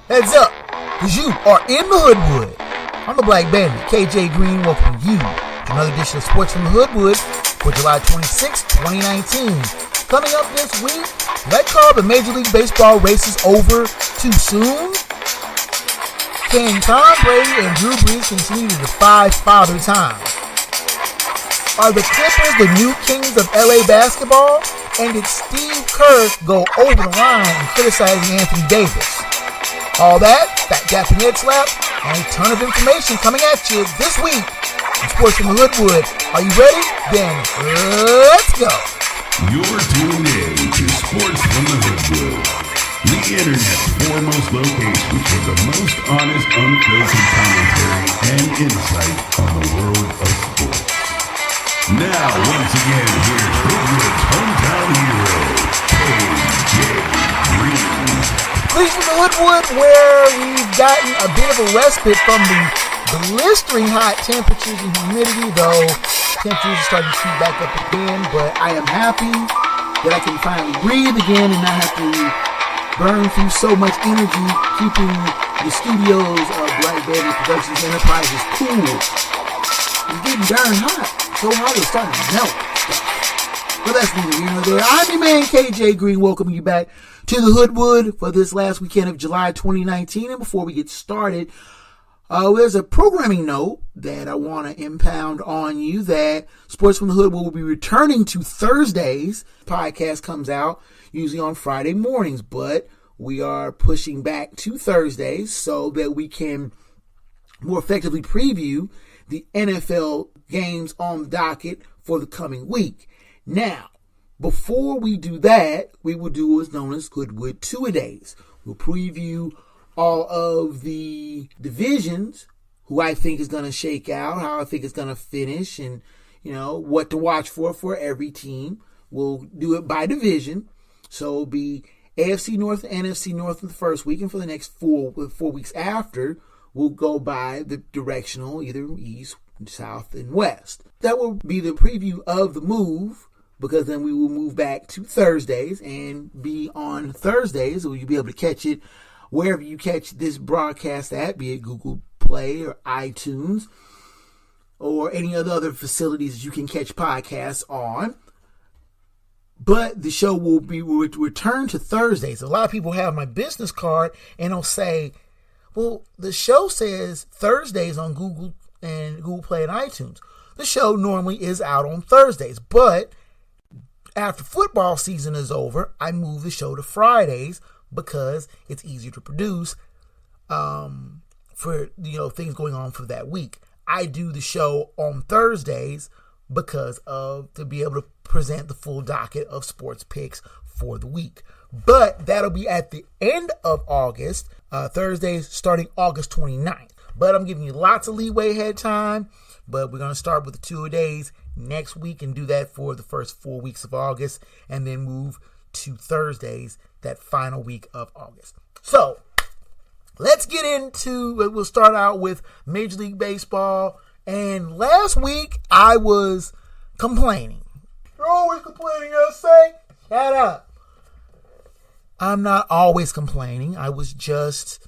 Heads up, because you are in the Hoodwood. I'm the Black Bandit, KJ Green, welcoming you to another edition of Sports from the Hoodwood for July 26, 2019. Coming up this week, did I call the Major League Baseball races over too soon? Can Tom Brady and Drew Brees continue to defy father time? Are the Clippers the new kings of LA basketball? And did Steve Kerr go over the line in criticizing Anthony Davis? All that Dap and head slap, and a ton of information coming at you this week on Sports from the Hoodwood. Are you ready? Then let's go. You're tuned in to Sports from the Hoodwood, the internet's foremost location for the most honest, unfiltered commentary and insight on the world of sports. Now, once again, here's Hoodwood's hometown hero, KJ Green. Please from the Hoodwood, where we've gotten a bit of a respite from the blistering hot temperatures and humidity, though temperatures are starting to shoot back up again. But I am happy that I can finally breathe again and not have to burn through so much energy, keeping the studios of Black Bandit Productions Enterprises cool. It's getting darn hot. So hot it's starting to melt. But that's neither here nor there. I'm your man KJ Green, welcoming you back to the Hoodwood for this last weekend of July 2019. And before we get started, there's a programming note that I want to impound on you that Sports from the Hoodwood will be returning to Thursdays. Podcast comes out usually on Friday mornings, but we are pushing back to Thursdays so that we can more effectively preview the NFL games on the docket for the coming week. Now, before we do that, we will do what's known as Hoodwood Two-A-Days. We'll preview all of the divisions, who I think is going to shake out, how I think it's going to finish, and, what to watch for every team. We'll do it by division. So it'll be AFC North and NFC North in the first week, and for the next four weeks after, we'll go by the directional, either east, south, and west. That will be the preview of the move, because then we will move back to Thursdays and be on Thursdays, so you'll be able to catch it wherever you catch this broadcast at, be it Google Play or iTunes or any of the other facilities you can catch podcasts on. But the show will return to Thursdays. A lot of people have my business card and they'll say, well, the show says Thursdays on Google and Google Play and iTunes. The show normally is out on Thursdays, but after football season is over, I move the show to Fridays because it's easier to produce for things going on for that week. I do the show on Thursdays because to be able to present the full docket of sports picks for the week. But that'll be at the end of August, Thursdays starting August 29th. But I'm giving you lots of leeway ahead time. But we're going to start with the Two-A-Days next week and do that for the first 4 weeks of August, and then move to Thursdays that final week of August. So let's get into it. We'll start out with Major League Baseball. And last week I was complaining. You're always complaining, say. Shut up. I'm not always complaining. I was just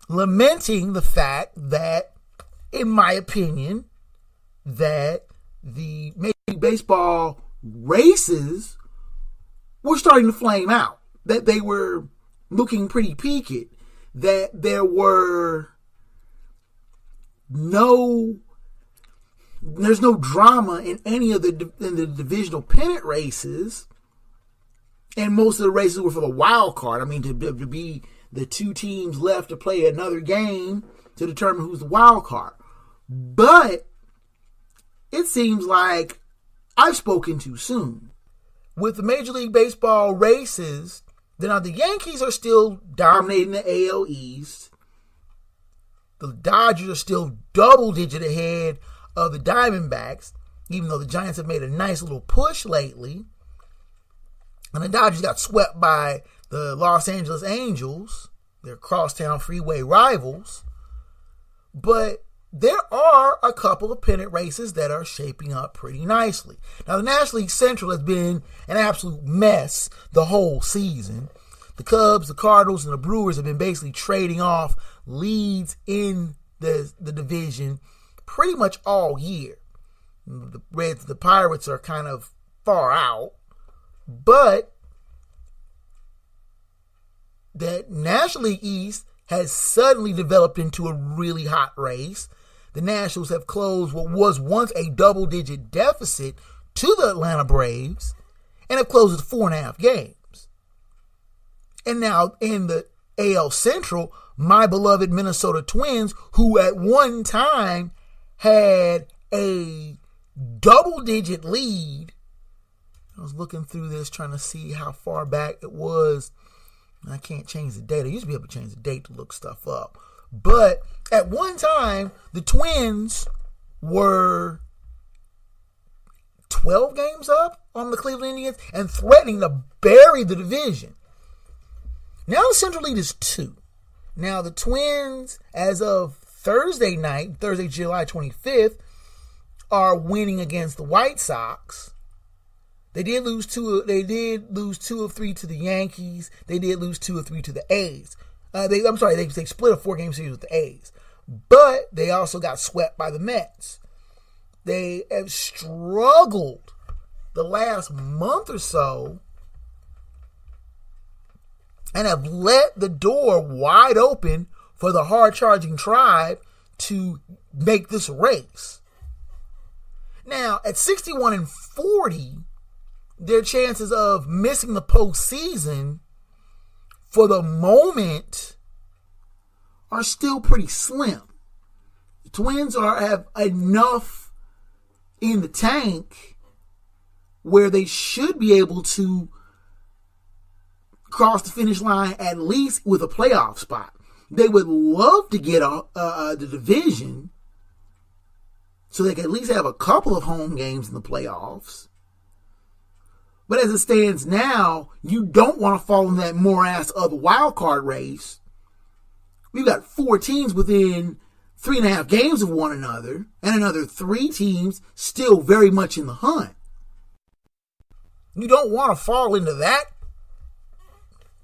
lamenting the fact that, in my opinion, that the Major League Baseball races were starting to flame out, that they were looking pretty peaked, that there's no drama in any of the divisional pennant races, and most of the races were for the wild card. I mean, to be the two teams left to play another game to determine who's the wild card. But it seems like I've spoken too soon. With the Major League Baseball races, then the Yankees are still dominating the AL East. The Dodgers are still double-digit ahead of the Diamondbacks, even though the Giants have made a nice little push lately. And the Dodgers got swept by the Los Angeles Angels, their crosstown freeway rivals. But there are a couple of pennant races that are shaping up pretty nicely. Now, the National League Central has been an absolute mess the whole season. The Cubs, the Cardinals, and the Brewers have been basically trading off leads in the division pretty much all year. The Pirates are kind of far out, but the National League East has suddenly developed into a really hot race. The Nationals have closed what was once a double-digit deficit to the Atlanta Braves and have closed with 4.5 games. And now in the AL Central, my beloved Minnesota Twins, who at one time had a double-digit lead. I was looking through this trying to see how far back it was. I can't change the date. I used to be able to change the date to look stuff up. But at one time, the Twins were 12 games up on the Cleveland Indians and threatening to bury the division. Now the Central lead is 2. Now the Twins, as of Thursday night, Thursday, July 25th, are winning against the White Sox. They did lose two of 3 to the Yankees. They did lose 2 of 3 to the A's. They split a 4-game series with the A's. But they also got swept by the Mets. They have struggled the last month or so and have let the door wide open for the hard-charging Tribe to make this race. Now, at 61-40, their chances of missing the postseason for the moment are still pretty slim. The Twins have enough in the tank where they should be able to cross the finish line at least with a playoff spot. They would love to get the division so they can at least have a couple of home games in the playoffs. But as it stands now, you don't want to fall in that morass of the wild card race. We've got 4 teams within 3.5 games of one another, and another 3 teams still very much in the hunt. You don't want to fall into that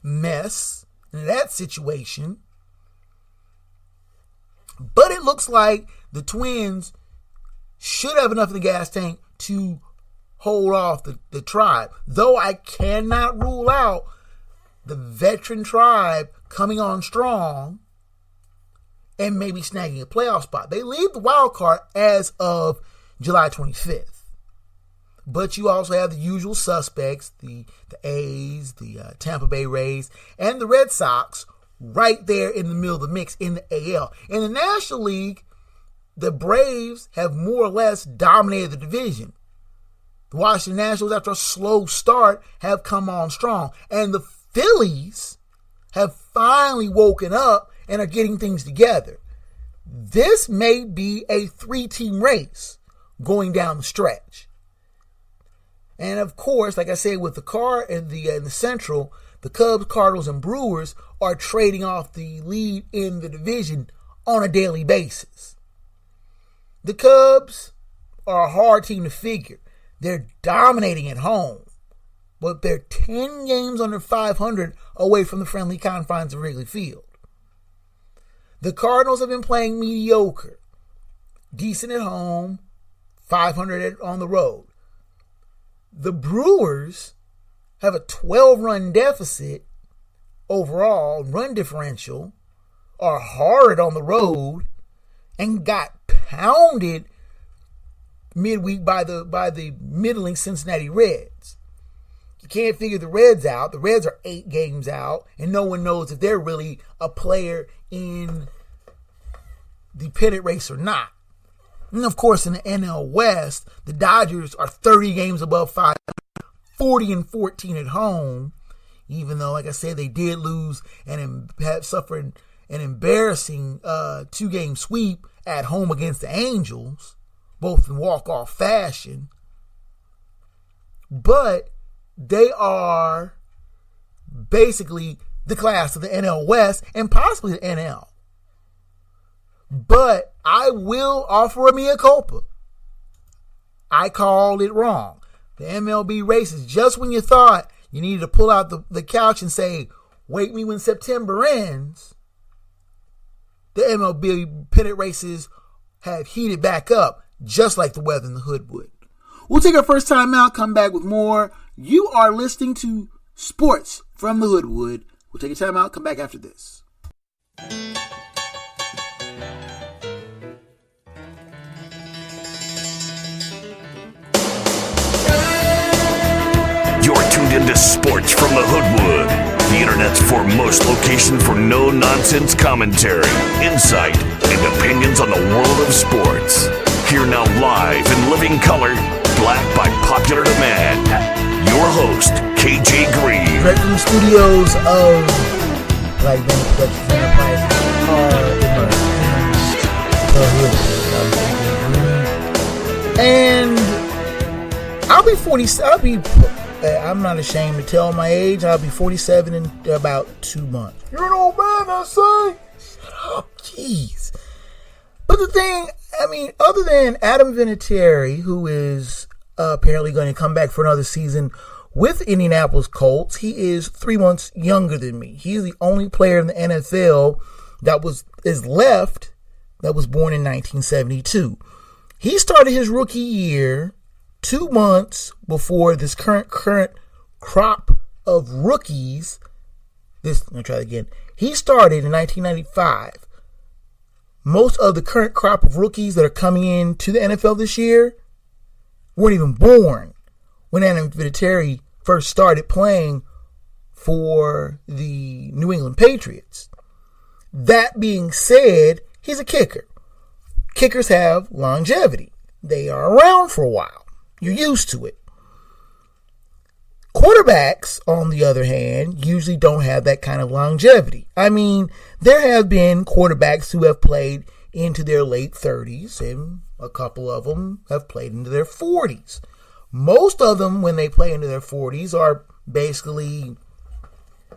mess, into that situation. But it looks like the Twins should have enough in the gas tank to hold off the Tribe. Though I cannot rule out the veteran Tribe coming on strong and maybe snagging a playoff spot. They leave the wild card as of July 25th. But you also have the usual suspects, the A's, the Tampa Bay Rays, and the Red Sox right there in the middle of the mix in the AL. In the National League, the Braves have more or less dominated the division. The Washington Nationals, after a slow start, have come on strong. And the Phillies have finally woken up and are getting things together. This may be a 3-team race going down the stretch. And of course, like I said, with the Central, the Cubs, Cardinals, and Brewers are trading off the lead in the division on a daily basis. The Cubs are a hard team to figure. They're dominating at home, but they're 10 games under 500 away from the friendly confines of Wrigley Field. The Cardinals have been playing mediocre, decent at home, 500 on the road. The Brewers have a 12-run deficit overall, run differential, are hard on the road, and got pounded midweek by the middling Cincinnati Reds. You can't figure the Reds out. The Reds are 8 games out, and no one knows if they're really a player in the pennant race or not. And of course, in the NL West, the Dodgers are 30 games above 500, 40-14 at home, even though, like I said, they did lose and have suffered an embarrassing 2-game sweep at home against the Angels, both in walk-off fashion. But they are basically the class of the NL West and possibly the NL. But I will offer a mea culpa. I called it wrong. The MLB race is just when you thought you needed to pull out the couch and say, wake me when September ends, the MLB pennant races have heated back up, just like the weather in the Hoodwood. We'll take our first time out, come back with more. You are listening to Sports from the Hoodwood. We'll take a time out, come back after this. You're tuned into Sports from the Hoodwood, the internet's foremost location for no-nonsense commentary, insight, and opinions on the world of sports. Here now live in living color, black by popular demand, your host, KJ Green. Direct from the studios of Black Band Productions Enterprises and I'll be 40. I'm not ashamed to tell my age. I'll be 47 in about 2 months. You're an old man, I say. Shut up, jeez. But the thing, other than Adam Vinatieri, who is apparently going to come back for another season with Indianapolis Colts, he is 3 months younger than me. He is the only player in the NFL that is left that was born in 1972. He started his rookie year 2 months before this current crop of rookies. Let me try that again. He started in 1995. Most of the current crop of rookies that are coming into the NFL this year weren't even born when Adam Vinatieri first started playing for the New England Patriots. That being said, he's a kicker. Kickers have longevity. They are around for a while. You're used to it. Quarterbacks, on the other hand, usually don't have that kind of longevity. There have been quarterbacks who have played into their late 30s, and a couple of them have played into their 40s. Most of them, when they play into their 40s, are basically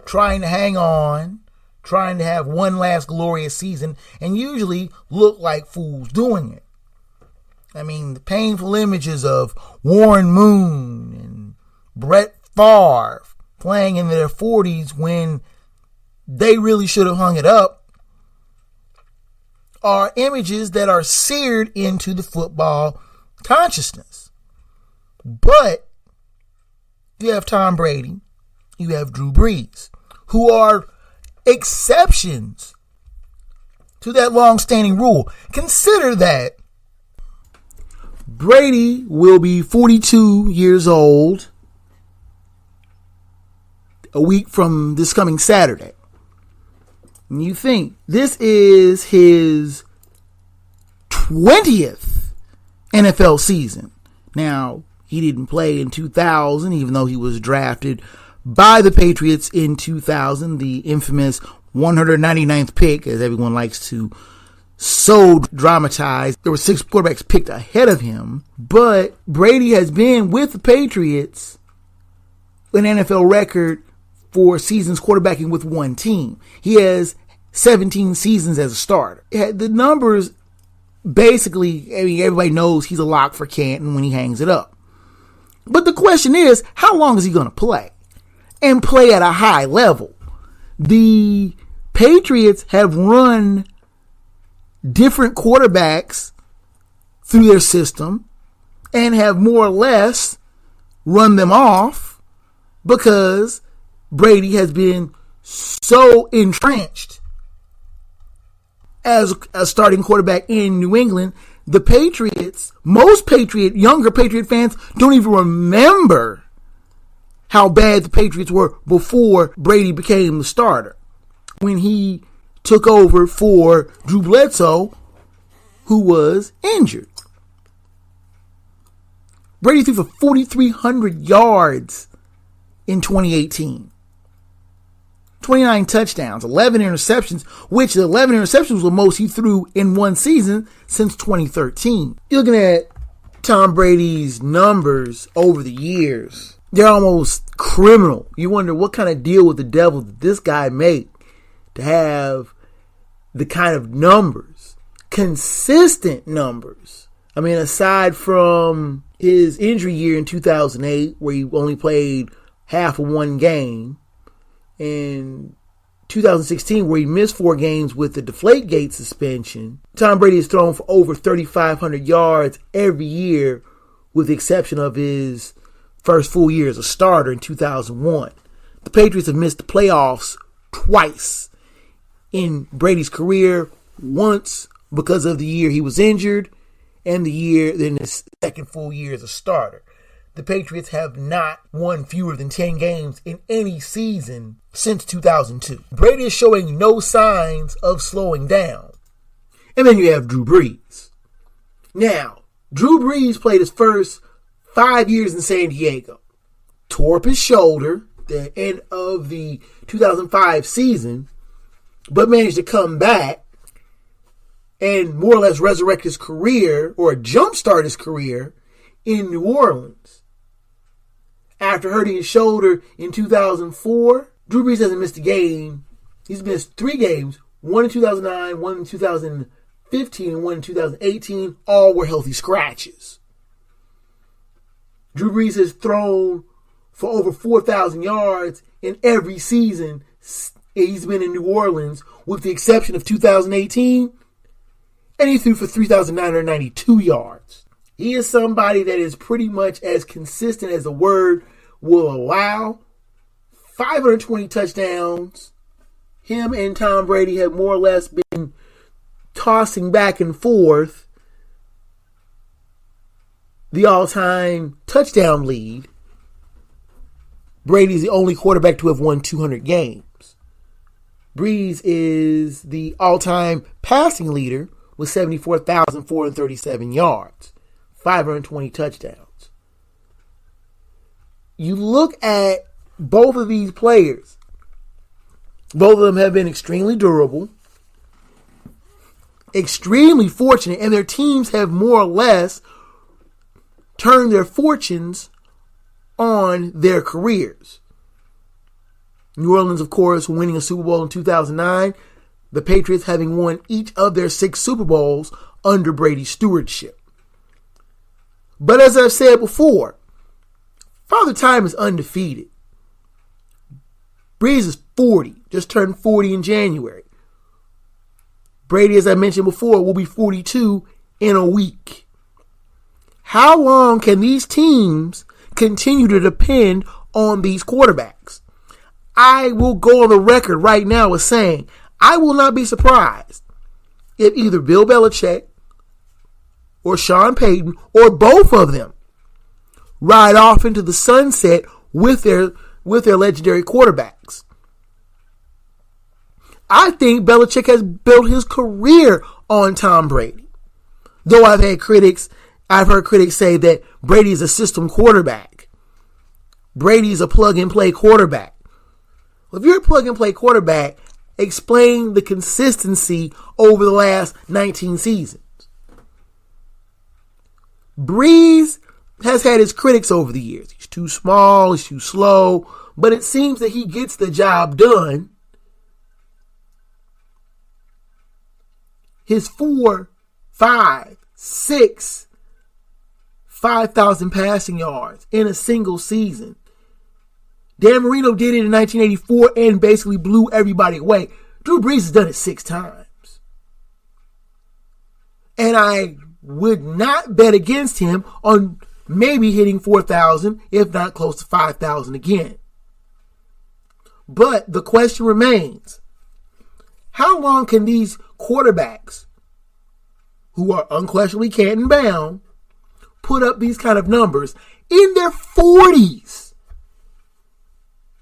trying to hang on, trying to have one last glorious season, and usually look like fools doing it. The painful images of Warren Moon and Brett Favre playing in their 40s when they really should have hung it up are images that are seared into the football consciousness. But you have Tom Brady, you have Drew Brees, who are exceptions to that long-standing rule. Consider that Brady will be 42 years old a week from this coming Saturday. And you think this is his 20th NFL season. Now, he didn't play in 2000, even though he was drafted by the Patriots in 2000, the infamous 199th pick, as everyone likes to so dramatize. There were 6 quarterbacks picked ahead of him, but Brady has been with the Patriots an NFL record for seasons quarterbacking with one team. He has 17 seasons as a starter. The numbers, basically, everybody knows he's a lock for Canton when he hangs it up. But the question is, how long is he going to play? And play at a high level. The Patriots have run different quarterbacks through their system and have more or less run them off because Brady has been so entrenched as a starting quarterback in New England. The Patriots, most younger Patriot fans don't even remember how bad the Patriots were before Brady became the starter. When he took over for Drew Bledsoe, who was injured. Brady threw for 4,300 yards in 2018. 29 touchdowns, 11 interceptions, which the 11 interceptions was the most he threw in one season since 2013. You're looking at Tom Brady's numbers over the years. They're almost criminal. You wonder what kind of deal with the devil did this guy make to have the kind of numbers, consistent numbers. Aside from his injury year in 2008, where he only played half of one game, in 2016 where he missed 4 games with the Deflategate suspension. Tom Brady has thrown for over 3,500 yards every year with the exception of his first full year as a starter in 2001. The Patriots have missed the playoffs twice in Brady's career, once because of the year he was injured and the year in his second full year as a starter. The Patriots have not won fewer than 10 games in any season since 2002. Brady is showing no signs of slowing down. And then you have Drew Brees. Now, Drew Brees played his first 5 years in San Diego, tore up his shoulder at the end of the 2005 season, but managed to come back and more or less resurrect his career or jumpstart his career in New Orleans. After hurting his shoulder in 2004, Drew Brees hasn't missed a game. He's missed 3 games, one in 2009, one in 2015, and one in 2018. All were healthy scratches. Drew Brees has thrown for over 4,000 yards in every season he's been in New Orleans, with the exception of 2018, and he threw for 3,992 yards. He is somebody that is pretty much as consistent as the word will allow. 520 touchdowns. Him and Tom Brady have more or less been tossing back and forth the all-time touchdown lead. Brady's the only quarterback to have won 200 games. Brees is the all-time passing leader with 74,437 yards. 520 touchdowns. You look at both of these players. Both of them have been extremely durable, extremely fortunate, and their teams have more or less turned their fortunes on their careers. New Orleans, of course, winning a Super Bowl in 2009. The Patriots having won each of their 6 Super Bowls under Brady's stewardship. But as I've said before, Father Time is undefeated. Brees is 40, just turned 40 in January. Brady, as I mentioned before, will be 42 in a week. How long can these teams continue to depend on these quarterbacks? I will go on the record right now as saying I will not be surprised if either Bill Belichick or Sean Payton, or both of them, ride off into the sunset with their legendary quarterbacks. I think Belichick has built his career on Tom Brady. Though I've heard critics say that Brady is a system quarterback. Brady's a plug-and-play quarterback. Well, if you're a plug-and-play quarterback, explain the consistency over the last 19 seasons. Brees has had his critics over the years. He's too small, he's too slow, but it seems that he gets the job done. His 4, 5, 6, 5,000 passing yards in a single season. Dan Marino did it in 1984 and basically blew everybody away. Drew Brees has done it 6 times. And I would not bet against him on maybe hitting 4,000, if not close to 5,000 again. But the question remains, how long can these quarterbacks, who are unquestionably Canton bound, put up these kind of numbers in their 40s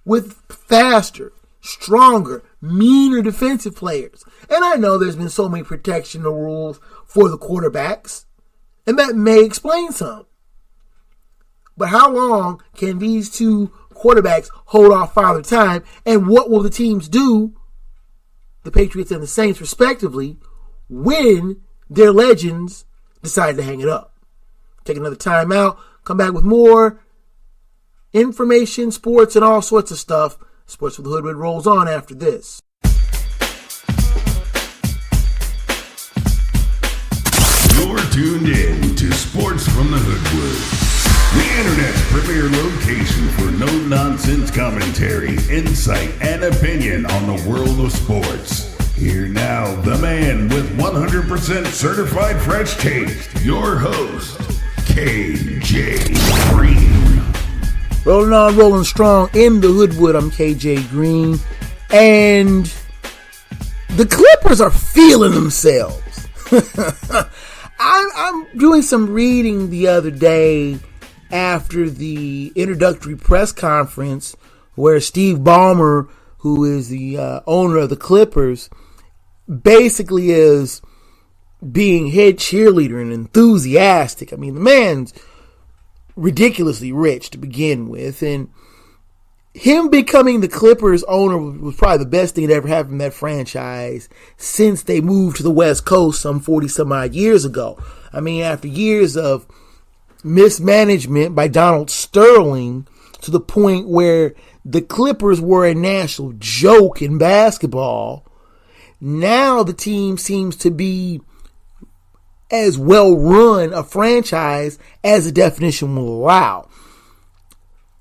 with faster, stronger, meaner defensive players? And I know there's been so many protection rules for the quarterbacks, and that may explain some. But how long can these two quarterbacks hold off Father Time, and what will the teams do, the Patriots and the Saints respectively, when their legends decide to hang it up? Take another time out, come back with more information, sports, and all sorts of stuff. Sports with the Hoodwood rolls on after this. You're tuned in to Sports from the Hoodwood. The Internet's premier location for no-nonsense commentary, insight, and opinion on the world of sports. Here now, the man with 100% certified fresh taste, your host, KJ Green. Rolling on, rolling strong in the Hoodwood. I'm KJ Green. And the Clippers are feeling themselves. I'm doing some reading the other day after the introductory press conference where Steve Ballmer, who is the owner of the Clippers, basically is being head cheerleader and enthusiastic. I mean, the man's ridiculously rich to begin with, and him becoming the Clippers owner was probably the best thing that ever happened from that franchise since they moved to the West Coast some 40 some odd years ago. I mean, after years of mismanagement by Donald Sterling to the point where the Clippers were a national joke in basketball, now the team seems to be as well run a franchise as the definition will allow.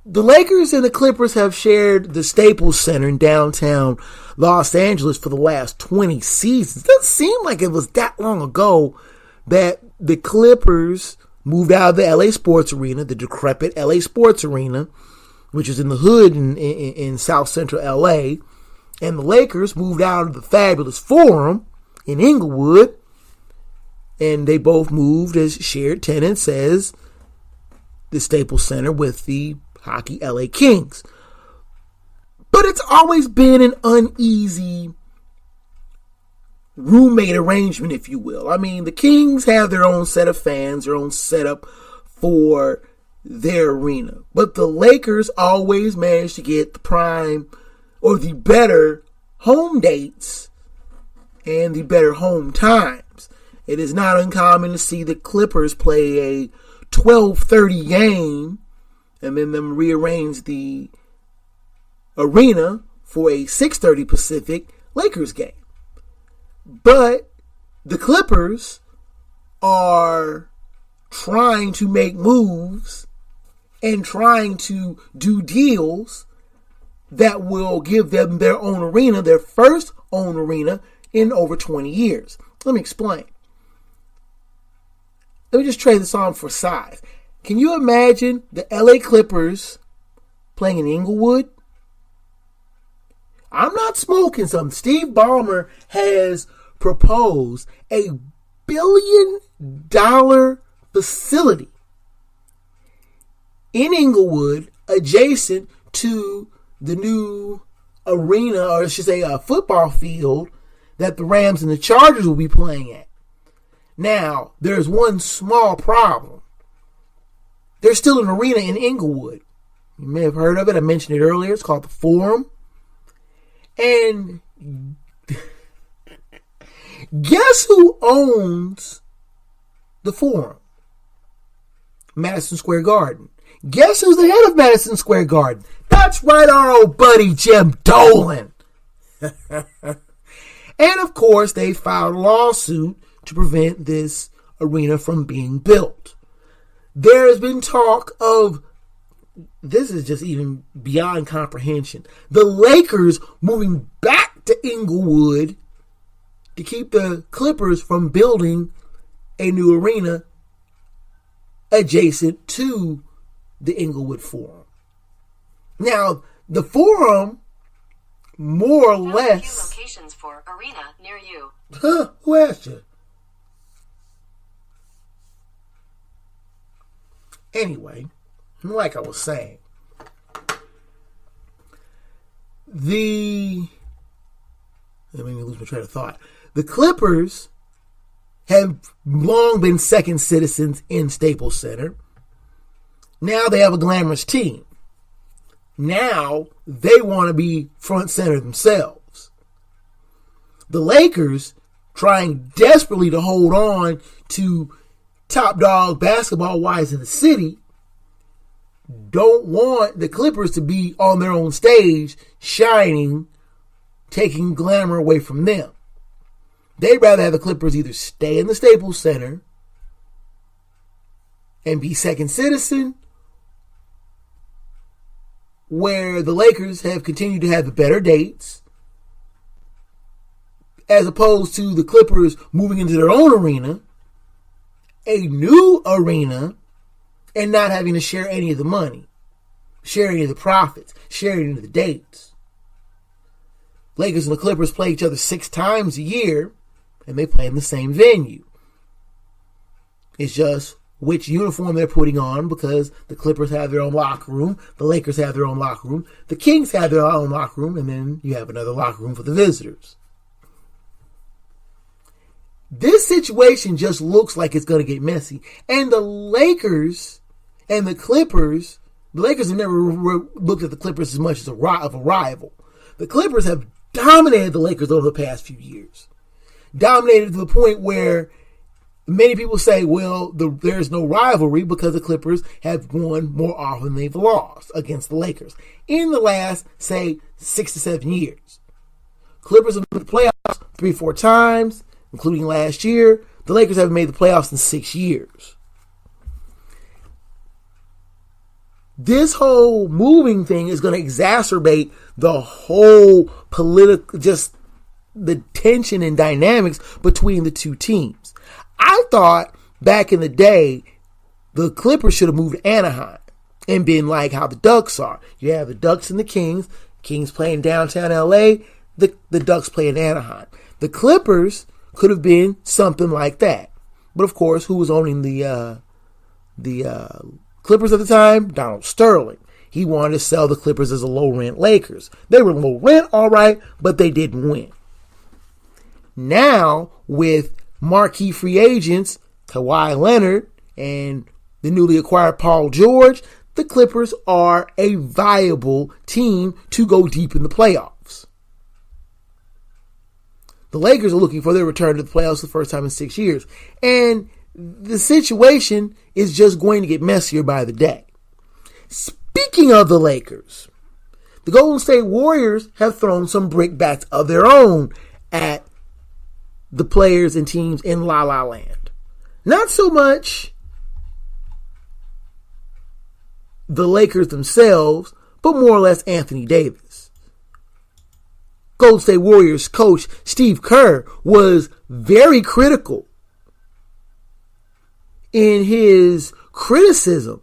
The Lakers and the Clippers have shared the Staples Center in downtown Los Angeles for the last 20 seasons. It doesn't seem like it was that long ago that the Clippers moved out of the LA Sports Arena, the decrepit LA Sports Arena, which is in the hood in South Central LA, and the Lakers moved out of the fabulous Forum in Inglewood, and they both moved as shared tenants as the Staples Center with the hockey LA Kings. But it's always been an uneasy roommate arrangement, if you will. I mean, the Kings have their own set of fans, their own setup for their arena. But the Lakers always manage to get the prime or the better home dates and the better home times. It is not uncommon to see the Clippers play a 12:30 game and then them rearrange the arena for a 6:30 Pacific Lakers game. But the Clippers are trying to make moves and trying to do deals that will give them their own arena, their first own arena in over 20 years. Let me explain. Let me just trade this on for size. Can you imagine the LA Clippers playing in Inglewood? I'm not smoking something. Steve Ballmer has proposed $1 billion facility in Inglewood adjacent to the new arena, or I should say a football field that the Rams and the Chargers will be playing at. Now, there's one small problem. There's still an arena in Inglewood. You may have heard of it. I mentioned it earlier. It's called the Forum. And guess who owns the Forum? Madison Square Garden. Guess who's the head of Madison Square Garden? That's right, our old buddy Jim Dolan. And of course, they filed a lawsuit to prevent this arena from being built. There has been talk of, this is just even beyond comprehension, the Lakers moving back to Inglewood to keep the Clippers from building a new arena adjacent to the Inglewood Forum. Now, the Forum, more or less... Few locations for arena near you. Huh? Who asked you? Anyway, like I was saying, let me lose my train of thought. The Clippers have long been second citizens in Staples Center. Now they have a glamorous team. Now they want to be front center themselves. The Lakers, trying desperately to hold on to top dog basketball-wise in the city, don't want the Clippers to be on their own stage, shining, taking glamour away from them. They'd rather have the Clippers either stay in the Staples Center and be second citizen, where the Lakers have continued to have the better dates, as opposed to the Clippers moving into their own arena, a new arena, and not having to share any of the money, share any of the profits, share any of the dates. Lakers and the Clippers play each other 6 times a year, and they play in the same venue. It's just which uniform they're putting on, because the Clippers have their own locker room, the Lakers have their own locker room, the Kings have their own locker room, and then you have another locker room for the visitors. This situation just looks like it's going to get messy. And the Lakers and the Clippers, the Lakers have never looked at the Clippers as much as a rival. The Clippers have dominated the Lakers over the past few years. Dominated to the point where many people say, well, there's no rivalry because the Clippers have won more often than they've lost against the Lakers in the last, say, 6 to 7 years. Clippers have made the playoffs 3-4 times, including last year. The Lakers haven't made the playoffs in 6 years. This whole moving thing is going to exacerbate the whole political, just the tension and dynamics between the two teams. I thought back in the day, the Clippers should have moved to Anaheim and been like how the Ducks are. You have the Ducks and the Kings. Kings play in downtown LA. The Ducks play in Anaheim. The Clippers could have been something like that. But of course, who was owning the Clippers at the time? Donald Sterling. He wanted to sell the Clippers as a low-rent Lakers. They were low rent, all right, but they didn't win. Now, with marquee free agents, Kawhi Leonard, and the newly acquired Paul George, the Clippers are a viable team to go deep in the playoffs. The Lakers are looking for their return to the playoffs for the first time in 6 years. And the situation is just going to get messier by the day. Speaking of the Lakers, the Golden State Warriors have thrown some brickbats of their own at the players and teams in La La Land. Not so much the Lakers themselves, but more or less Anthony Davis. Golden State Warriors coach Steve Kerr was very critical in his criticism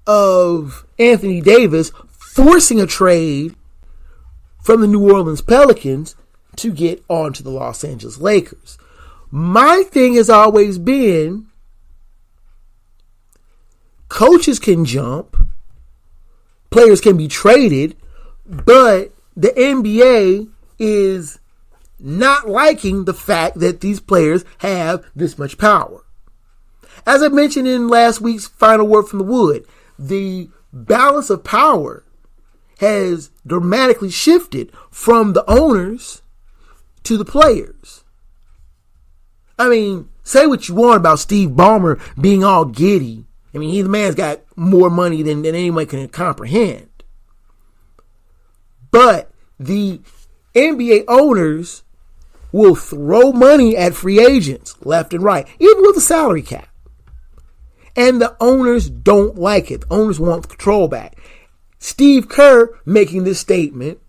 of Anthony Davis forcing a trade from the New Orleans Pelicans to get onto the Los Angeles Lakers. My thing has always been, coaches can jump, players can be traded, but the NBA is not liking the fact that these players have this much power. As I mentioned in last week's Final Word from the Wood, the balance of power has dramatically shifted from the owners to the players. I mean, say what you want about Steve Ballmer being all giddy. I mean, the man's got more money than anyone can comprehend. But the NBA owners will throw money at free agents left and right, even with a salary cap. And the owners don't like it. The owners want the control back. Steve Kerr making this statement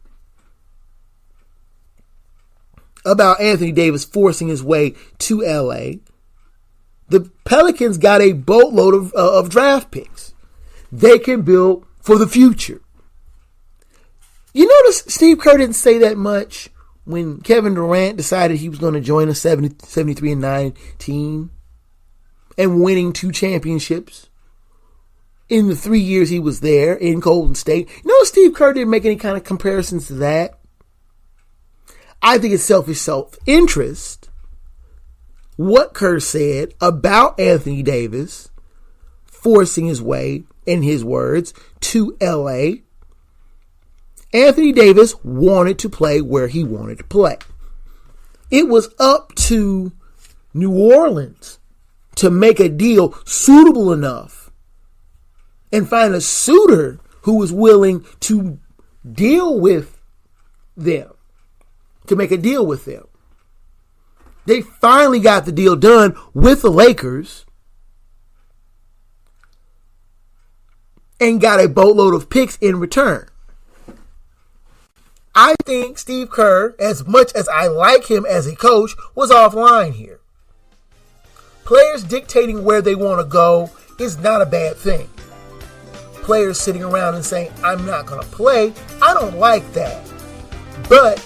about Anthony Davis forcing his way to LA. The Pelicans got a boatload of draft picks. They can build for the future. You notice Steve Kerr didn't say that much when Kevin Durant decided he was going to join a 73-9 team and winning 2 championships in the 3 years he was there in Golden State. You know, Steve Kerr didn't make any kind of comparisons to that. I think it's selfish self-interest what Kerr said about Anthony Davis forcing his way, in his words, to LA. Anthony Davis wanted to play where he wanted to play. It was up to New Orleans to make a deal suitable enough and find a suitor who was willing to deal with them, to make a deal with them. They finally got the deal done with the Lakers. and got a boatload of picks in return. I think Steve Kerr, as much as I like him as a coach, was offline here. Players dictating where they want to go is not a bad thing. Players sitting around and saying, I'm not going to play, I don't like that. But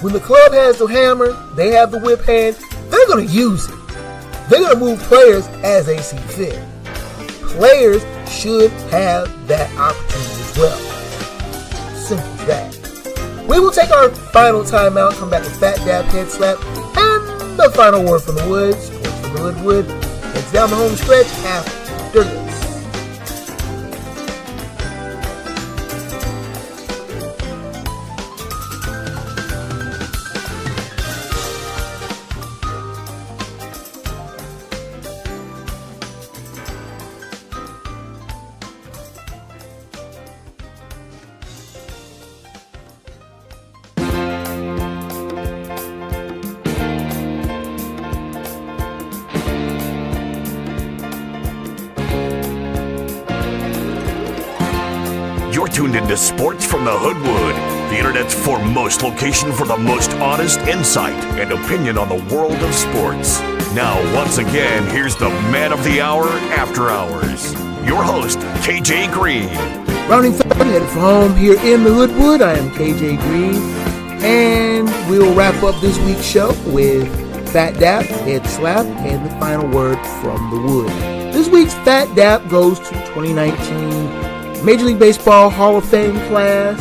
when the club has the hammer, they have the whip hand, they're going to use it. They're going to move players as they see fit. Players should have that opportunity as well. Simple as that. We will take our final timeout, come back with Phat Dap, Head Slap, and the final word from the woods. Sports from the Hoodwood. It's down the home stretch after this. You're tuned into Sports from the Hoodwood, the internet's foremost location for the most honest insight and opinion on the world of sports. Now, once again, here's the man of the hour after hours, your host, KJ Green. Rounding third, headed for home here in the Hoodwood. I am KJ Green, and we'll wrap up this week's show with Phat Dap, Head Slap, and the final word from the wood. This week's Phat Dap goes to 2019 Major League Baseball Hall of Fame class.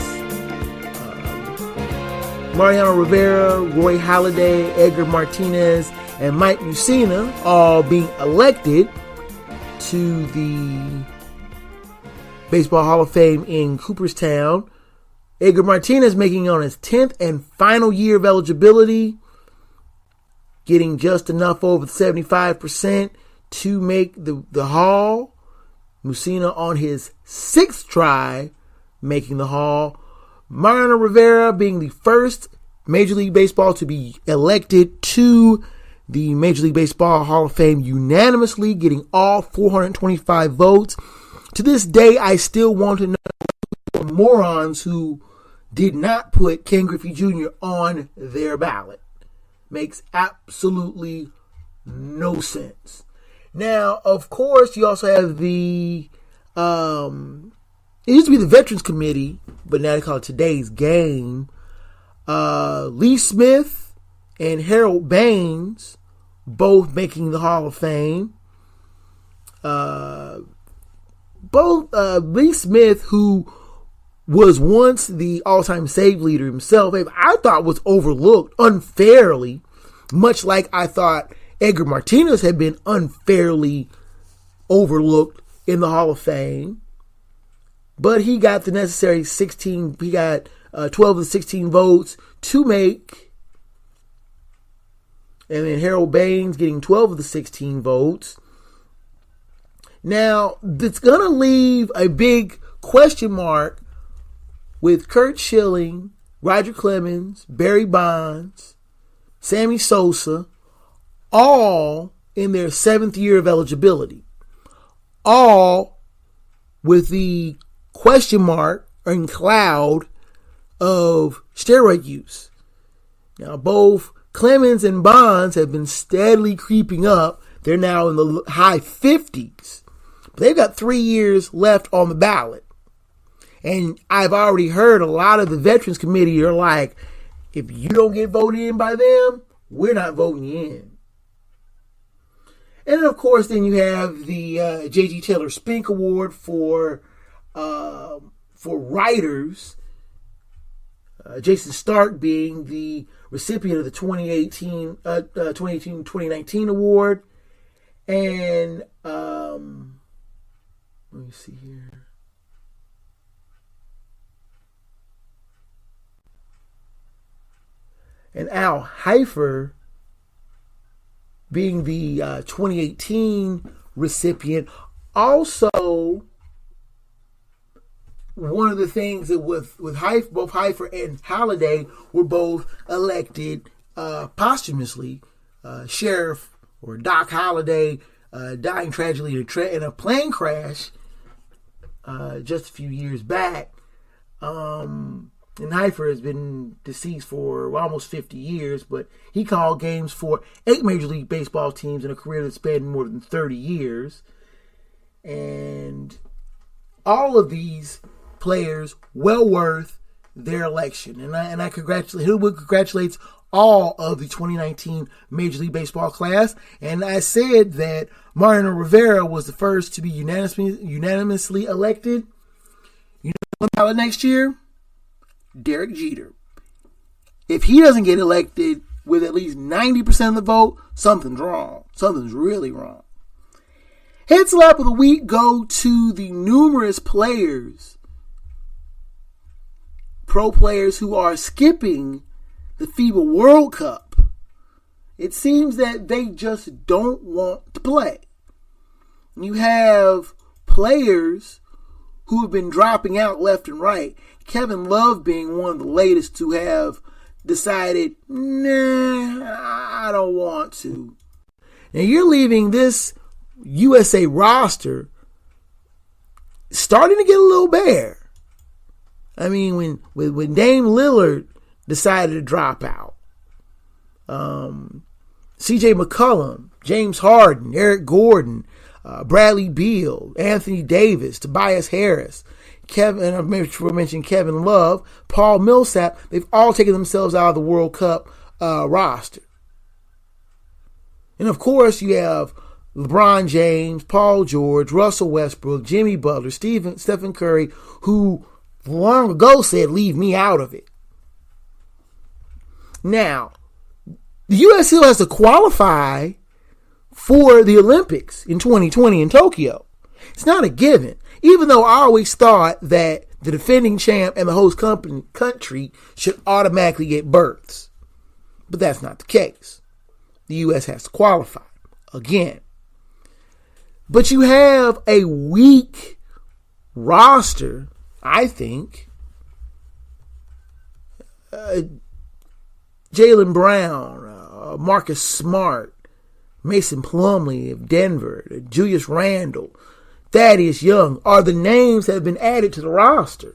Mariano Rivera, Roy Halladay, Edgar Martinez, and Mike Mussina all being elected to the Baseball Hall of Fame in Cooperstown. Edgar Martinez making it on his 10th and final year of eligibility, getting just enough over 75% to make the Hall. Mussina on his 6th try, making the Hall. Mariano Rivera being the first Major League Baseball to be elected to the Major League Baseball Hall of Fame unanimously, getting all 425 votes. To this day, I still want to know the morons who did not put Ken Griffey Jr. on their ballot. Makes absolutely no sense. Now, of course, you also have the, it used to be the Veterans Committee, but now they call it Today's Game. Lee Smith and Harold Baines, both making the Hall of Fame. Lee Smith, who was once the all-time save leader himself, I thought was overlooked unfairly, much like I thought Edgar Martinez had been unfairly overlooked in the Hall of Fame. But he got the necessary 12 of the 16 votes to make. And then Harold Baines getting 12 of the 16 votes. Now, it's going to leave a big question mark with Curt Schilling, Roger Clemens, Barry Bonds, Sammy Sosa, all in their 7th year of eligibility. All with the question mark and cloud of steroid use. Now, both Clemens and Bonds have been steadily creeping up. They're now in the high 50s. But they've got 3 years left on the ballot. And I've already heard a lot of the Veterans Committee are like, if you don't get voted in by them, we're not voting you in. And of course, then you have the J.G. Taylor Spink Award for writers. Jason Stark being the recipient of the 2018-2019 award. And let me see here. And Al Heifer being the 2018 recipient. Also, one of the things that with Heifer, both Heifer and Halladay were both elected posthumously. Sheriff or Doc Halladay dying tragically in a plane crash just a few years back. And Heifer has been deceased for almost 50 years, but he called games for 8 Major League Baseball teams in a career that spanned more than 30 years. And all of these players well worth their election. And I congratulate, Hoodwood congratulates all of the 2019 Major League Baseball class. And I said that Mariano Rivera was the first to be unanimously elected. You know about next year? Derek Jeter. If he doesn't get elected with at least 90% of the vote, something's wrong. Something's really wrong. Head slap of the week go to the numerous players, pro players who are skipping the FIBA World Cup. It seems that they just don't want to play. You have players who have been dropping out left and right. Kevin Love being one of the latest to have decided, nah, I don't want to. Now you're leaving this USA roster starting to get a little bare. I mean, when Dame Lillard decided to drop out, C.J. McCollum, James Harden, Eric Gordon, Bradley Beal, Anthony Davis, Tobias Harris, Kevin, I mentioned Kevin Love, Paul Millsap, they've all taken themselves out of the World Cup roster. And of course, you have LeBron James, Paul George, Russell Westbrook, Jimmy Butler, Stephen Curry, who long ago said, leave me out of it. Now, the U.S. still has to qualify for the Olympics in 2020 in Tokyo. It's not a given, even though I always thought that the defending champ and the host country should automatically get berths. But that's not the case. The U.S. has to qualify again. But you have a weak roster, I think. Jaylen Brown, Marcus Smart, Mason Plumlee of Denver, Julius Randle, Thaddeus Young are the names that have been added to the roster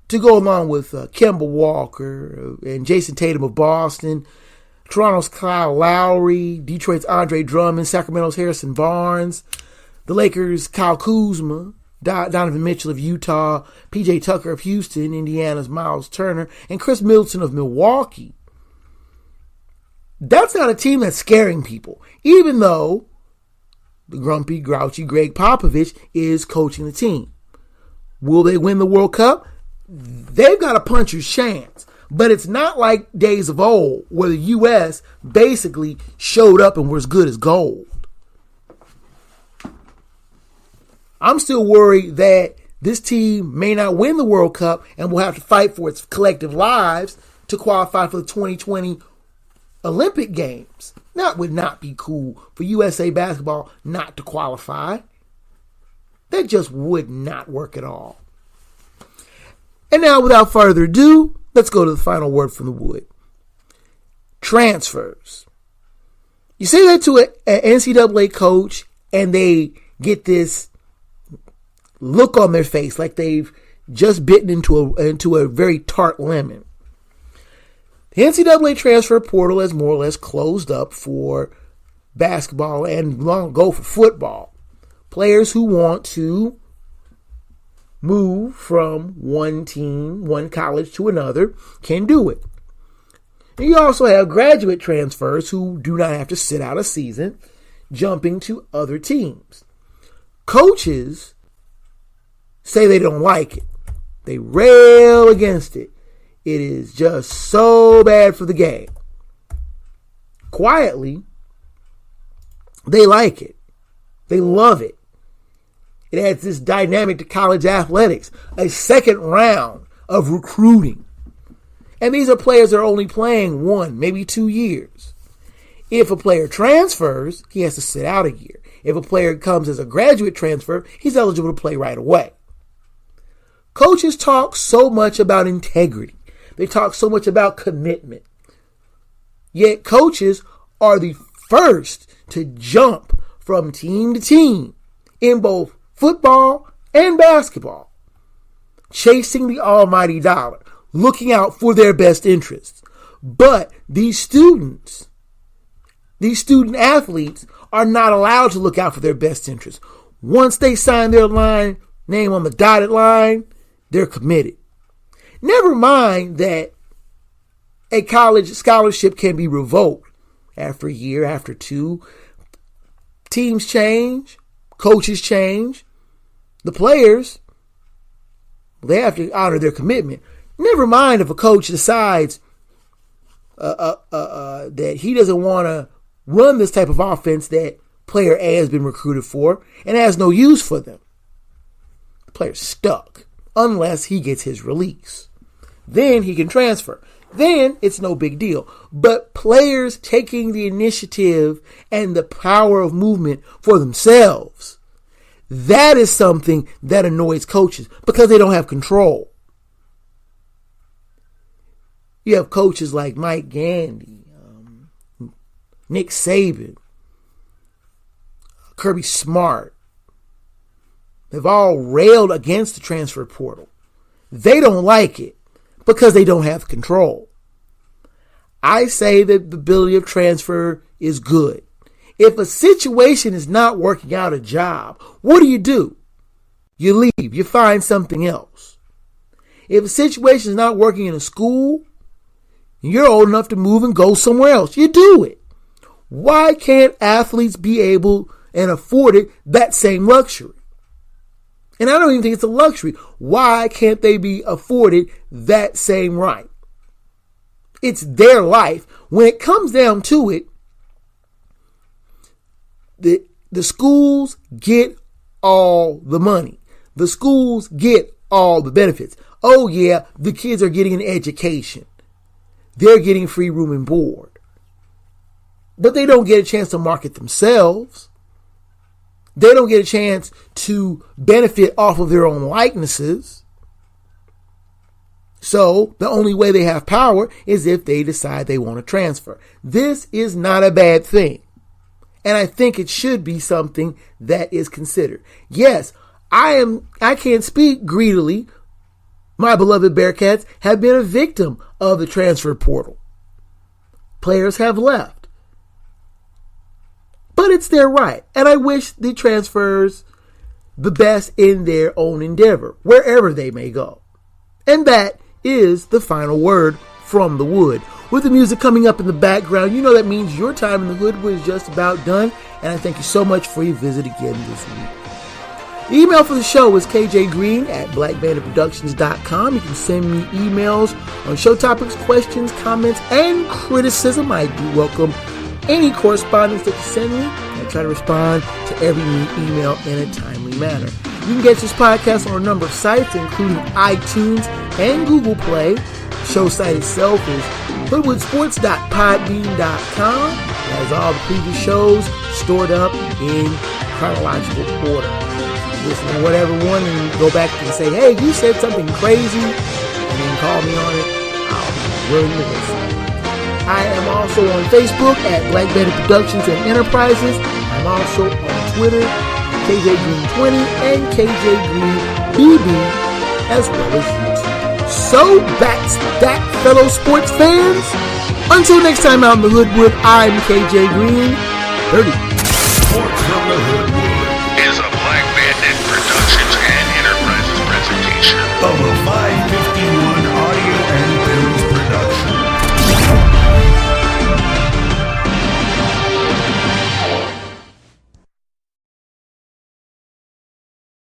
to go along with Kemba Walker and Jason Tatum of Boston, Toronto's Kyle Lowry, Detroit's Andre Drummond, Sacramento's Harrison Barnes, the Lakers' Kyle Kuzma, Donovan Mitchell of Utah, PJ Tucker of Houston, Indiana's Miles Turner, and Chris Middleton of Milwaukee. That's not a team that's scaring people, even though the grumpy, grouchy Greg Popovich is coaching the team. Will they win the World Cup? They've got a puncher's chance. But it's not like days of old where the U.S. basically showed up and were as good as gold. I'm still worried that this team may not win the World Cup and will have to fight for its collective lives to qualify for the 2020 Olympic Games. That would not be cool for USA basketball not to qualify. That just would not work at all. And now, without further ado, let's go to the final word from the Wood. Transfers. You say that to an NCAA coach and they get this look on their face like they've just bitten into a very tart lemon. The NCAA transfer portal has more or less closed up for basketball and long ago for football. Players who want to move from one team, one college to another can do it. And you also have graduate transfers who do not have to sit out a season jumping to other teams. Coaches say they don't like it. They rail against it. It is just so bad for the game. Quietly, they like it. They love it. It adds this dynamic to college athletics, a second round of recruiting. And these are players that are only playing 1, maybe 2 years. If a player transfers, he has to sit out a year. If a player comes as a graduate transfer, he's eligible to play right away. Coaches talk so much about integrity. They talk so much about commitment. Yet coaches are the first to jump from team to team in both football and basketball, chasing the almighty dollar, looking out for their best interests. But these student athletes are not allowed to look out for their best interests. Once they sign their name on the dotted line, they're committed. Never mind that a college scholarship can be revoked after a year, after two. Teams change, coaches change. The players, they have to honor their commitment. Never mind if a coach decides that he doesn't want to run this type of offense that player A has been recruited for and has no use for them. The player's stuck unless he gets his release. Then he can transfer. Then it's no big deal. But players taking the initiative and the power of movement for themselves, that is something that annoys coaches because they don't have control. You have coaches like Mike Gandy, Nick Saban, Kirby Smart. They've all railed against the transfer portal. They don't like it because they don't have control. I say that the ability of transfer is good. If a situation is not working out a job, what do? You leave. You find something else. If a situation is not working in a school, you're old enough to move and go somewhere else. You do it. Why can't athletes be able and afforded that same luxury? And I don't even think it's a luxury. Why can't they be afforded that same right? It's their life. When it comes down to it, the schools get all the money. The schools get all the benefits. Oh yeah, the kids are getting an education. They're getting free room and board. But they don't get a chance to market themselves. They don't get a chance to benefit off of their own likenesses. So the only way they have power is if they decide they want to transfer. This is not a bad thing. And I think it should be something that is considered. Yes, I can't speak greedily. My beloved Bearcats have been a victim of the transfer portal. Players have left. But it's their right. And I wish the transfers the best in their own endeavor, wherever they may go. And that is the final word from the Wood. With the music coming up in the background, you know that means your time in the Hoodwood is just about done. And I thank you so much for your visit again this week. The email for the show is kjgreen@blackbanditproductions.com. You can send me emails on show topics, questions, comments, and criticism. I do welcome any correspondence that you send me. I try to respond to every new email in a timely manner. You can get this podcast on a number of sites, including iTunes and Google Play. The show site itself is hoodwoodsports.podbean.com. It has all the previous shows stored up in chronological order. Listen to whatever one and go back and say, hey, you said something crazy, and then call me on it. I'll be willing to listen. I am also on Facebook at Black Bandit Productions and Enterprises. I'm also on Twitter, KJGreen20 and KJGreenBB, as well as YouTube. So that's that, fellow sports fans. Until next time out in the Hoodwood, I'm KJ Green, 30. Sports